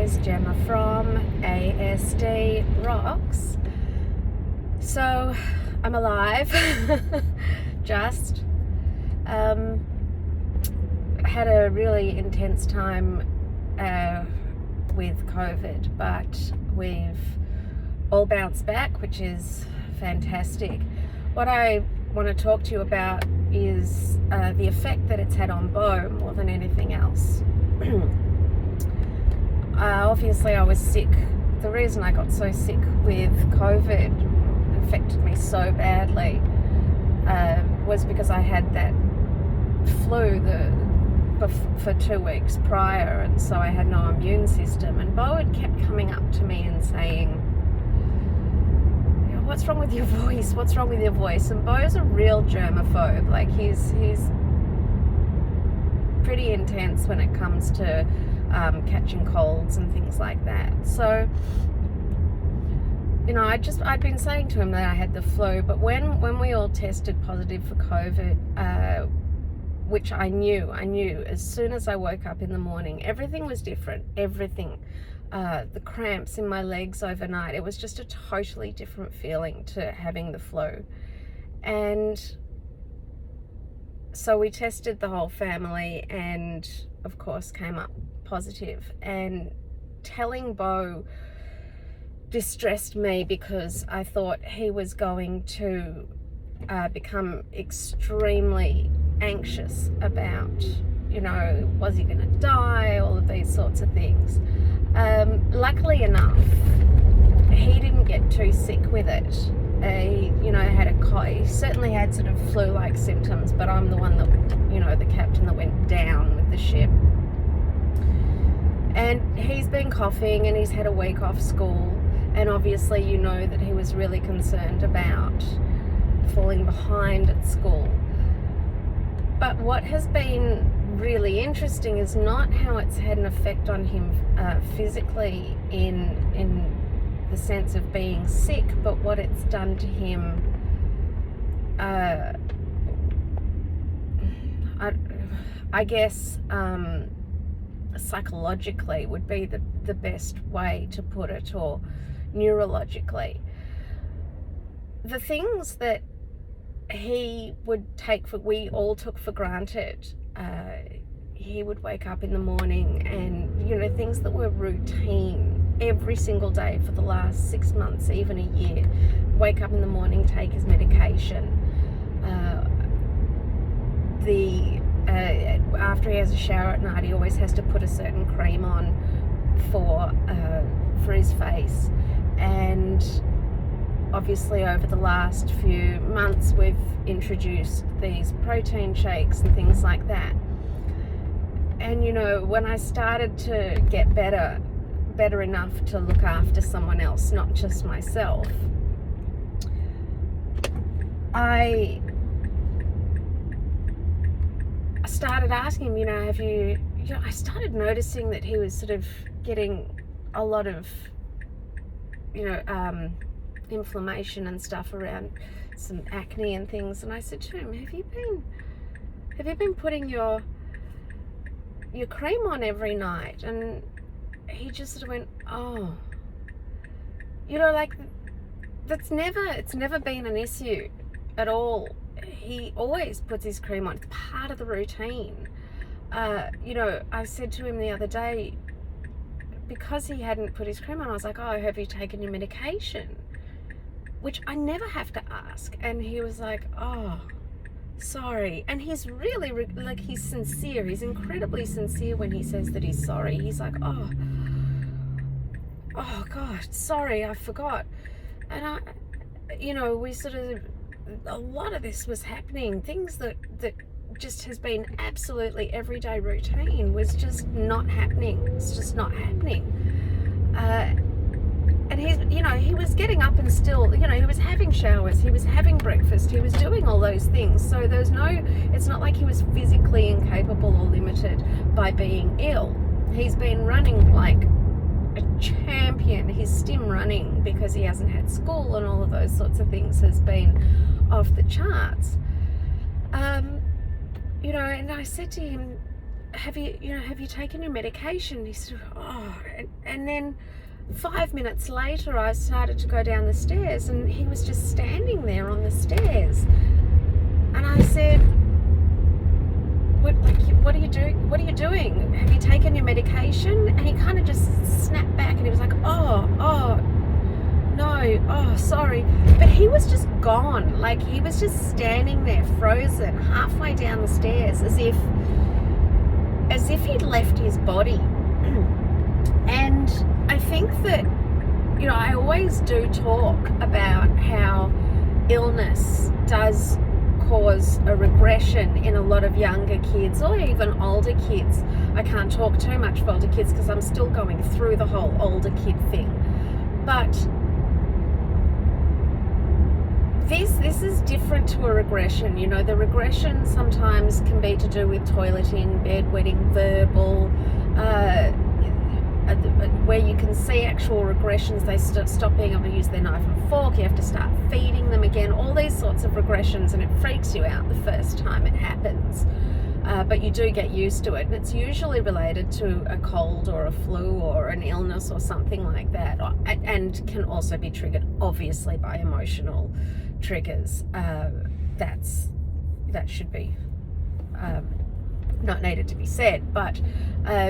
guys, Gemma from ASD Rocks. So I'm alive. Just had a really intense time with COVID, but we've all bounced back, which is fantastic. What I want to talk to you about is the effect that it's had on Beau more than anything else. Obviously I was sick. The reason I got so sick with COVID, affected me so badly, was because I had that flu for 2 weeks prior, and so I had no immune system. And Beau had kept coming up to me and saying, "What's wrong with your voice? What's wrong with your voice?" And Beau's a real germaphobe. Like he's pretty intense when it comes to catching colds and things like that. So, I'd been saying to him that I had the flu, but when we all tested positive for COVID, which I knew as soon as I woke up in the morning, everything was different. Everything. The cramps in my legs overnight, it was just a totally different feeling to having the flu. And so we tested the whole family and of course came up positive. And telling Beau distressed me because I thought he was going to become extremely anxious about, was he going to die, all of these sorts of things. Luckily enough, he didn't get too sick with it. He had a cough. He certainly had sort of flu-like symptoms, but I'm the one that, the captain that went down with the ship. And he's been coughing and he's had a week off school, and obviously that he was really concerned about falling behind at school. But what has been really interesting is not how it's had an effect on him physically in the sense of being sick, but what it's done to him I guess psychologically would be the best way to put it, or neurologically. The things that he would we all took for granted. He would wake up in the morning and, things that were routine every single day for the last 6 months, even a year. Wake up in the morning, take his medication. After he has a shower at night, he always has to put a certain cream on for his face. And obviously over the last few months we've introduced these protein shakes and things like that. And when I started to get better enough to look after someone else, not just myself, I started asking him, I started noticing that he was sort of getting a lot of inflammation and stuff around some acne and things. And I said to him, have you been putting your cream on every night? And he just sort of went, oh, it's never been an issue at all. He always puts his cream on. It's part of the routine. I said to him the other day, because he hadn't put his cream on, I was like, oh, have you taken your medication? Which I never have to ask. And he was like, oh, sorry. And he's really, he's sincere. He's incredibly sincere when he says that he's sorry. He's like, oh God, sorry, I forgot. And we sort of, a lot of this was happening. Things that just has been absolutely everyday routine was just not happening. It's just not happening. And he was getting up and still, he was having showers, he was having breakfast, he was doing all those things. So it's not like he was physically incapable or limited by being ill. He's been running like a champion. His stim running, because he hasn't had school and all of those sorts of things, has been off the charts. And I said to him, have you taken your medication? He said, oh, and then 5 minutes later, I started to go down the stairs, and he was just standing there on the stairs. And I said, what are you doing? What are you doing? Have you taken your medication? And he kind of just snapped back, and he was like, oh, no, oh, sorry. But he was just gone. Like, he was just standing there, frozen, halfway down the stairs, as if he'd left his body. And I think that, I always do talk about how illness does cause a regression in a lot of younger kids, or even older kids. I can't talk too much for older kids because I'm still going through the whole older kid thing. But this is different to a regression. The regression sometimes can be to do with toileting, bedwetting, verbal, where you can see actual regressions. They stop being able to use their knife and fork. You have to start feeding them again, all these sorts of regressions, and it freaks you out the first time it happens. But you do get used to it, and it's usually related to a cold or a flu or an illness or something like that, and can also be triggered, obviously, by emotional triggers. That should be not needed to be said, but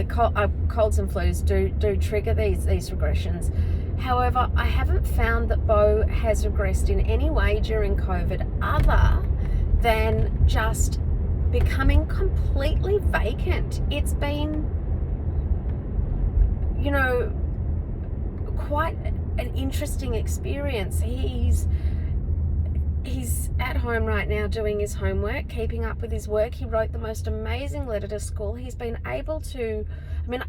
colds and flus do trigger these regressions. However, I haven't found that Beau has regressed in any way during COVID other than just becoming completely vacant. It's been, quite an interesting experience. He's at home right now doing his homework, keeping up with his work. He wrote the most amazing letter to school. He's been able to,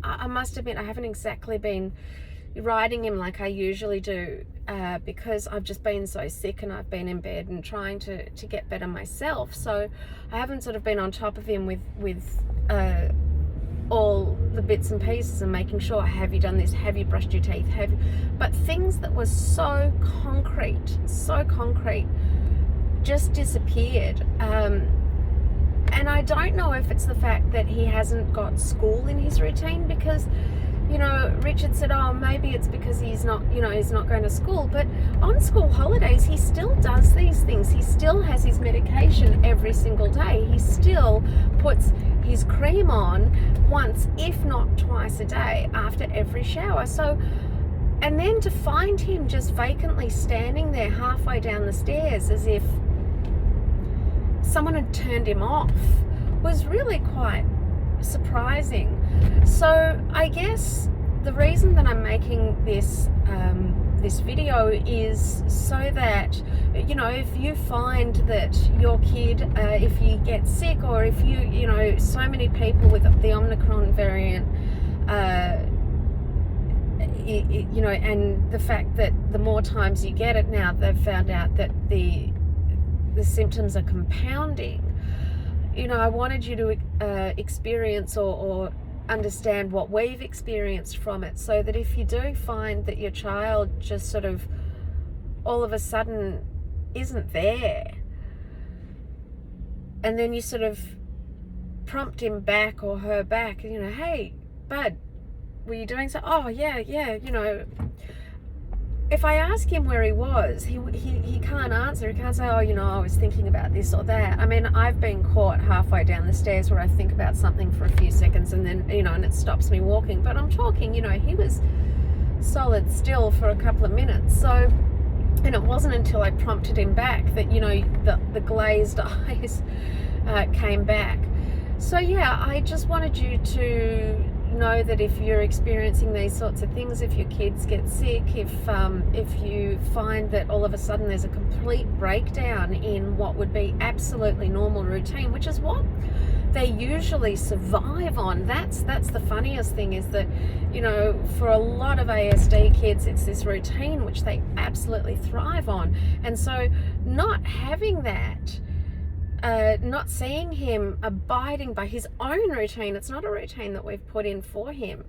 I must admit, I haven't exactly been writing him like I usually do, because I've just been so sick and I've been in bed and trying to get better myself. So I haven't sort of been on top of him with all the bits and pieces and making sure, have you done this? Have you brushed your teeth? But things that were so concrete, just disappeared. And I don't know if it's the fact that he hasn't got school in his routine, because Richard said, oh, maybe it's because he's not going to school. But on school holidays, he still does these things. He still has his medication every single day. He still puts his cream on once, if not twice a day, after every shower. So, and then to find him just vacantly standing there halfway down the stairs as if someone had turned him off was really quite surprising. So I guess the reason that I'm making this this video is so that if you find that your kid, if you get sick, or if you so many people with the Omicron variant, and the fact that the more times you get it now, they've found out that the symptoms are compounding. I wanted you to experience or understand what we've experienced from it, so that if you do find that your child just sort of all of a sudden isn't there, and then you sort of prompt him back or her back, hey, bud, were you doing so? Oh, yeah, if I ask him where he was, he can't answer. He can't say, oh, I was thinking about this or that. I've been caught halfway down the stairs where I think about something for a few seconds and then, and it stops me walking. But I'm talking, he was solid still for a couple of minutes. So, and it wasn't until I prompted him back that, the glazed eyes came back. So, yeah, I just wanted you to know that if you're experiencing these sorts of things, if your kids get sick, if you find that all of a sudden there's a complete breakdown in what would be absolutely normal routine, which is what they usually survive on. That's the funniest thing, is that for a lot of ASD kids, it's this routine which they absolutely thrive on. And so not having that, not seeing him abiding by his own routine, it's not a routine that we've put in for him,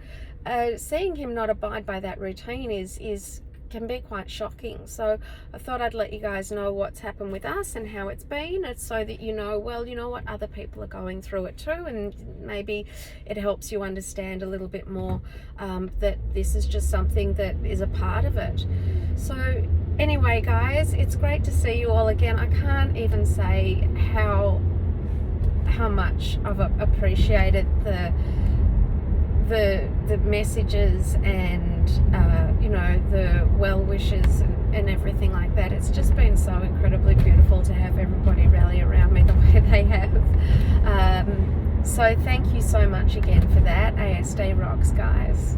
seeing him not abide by that routine is can be quite shocking. So I thought I'd let you guys know what's happened with us and how it's been. It's so that you know, well, you know what, other people are going through it too, and maybe it helps you understand a little bit more that this is just something that is a part of it. So anyway, guys, it's great to see you all again. I can't even say how much I've appreciated the messages and you know, the well wishes and everything like that. It's just been so incredibly beautiful to have everybody rally around me the way they have. So thank you so much again for that. ASD rocks, guys.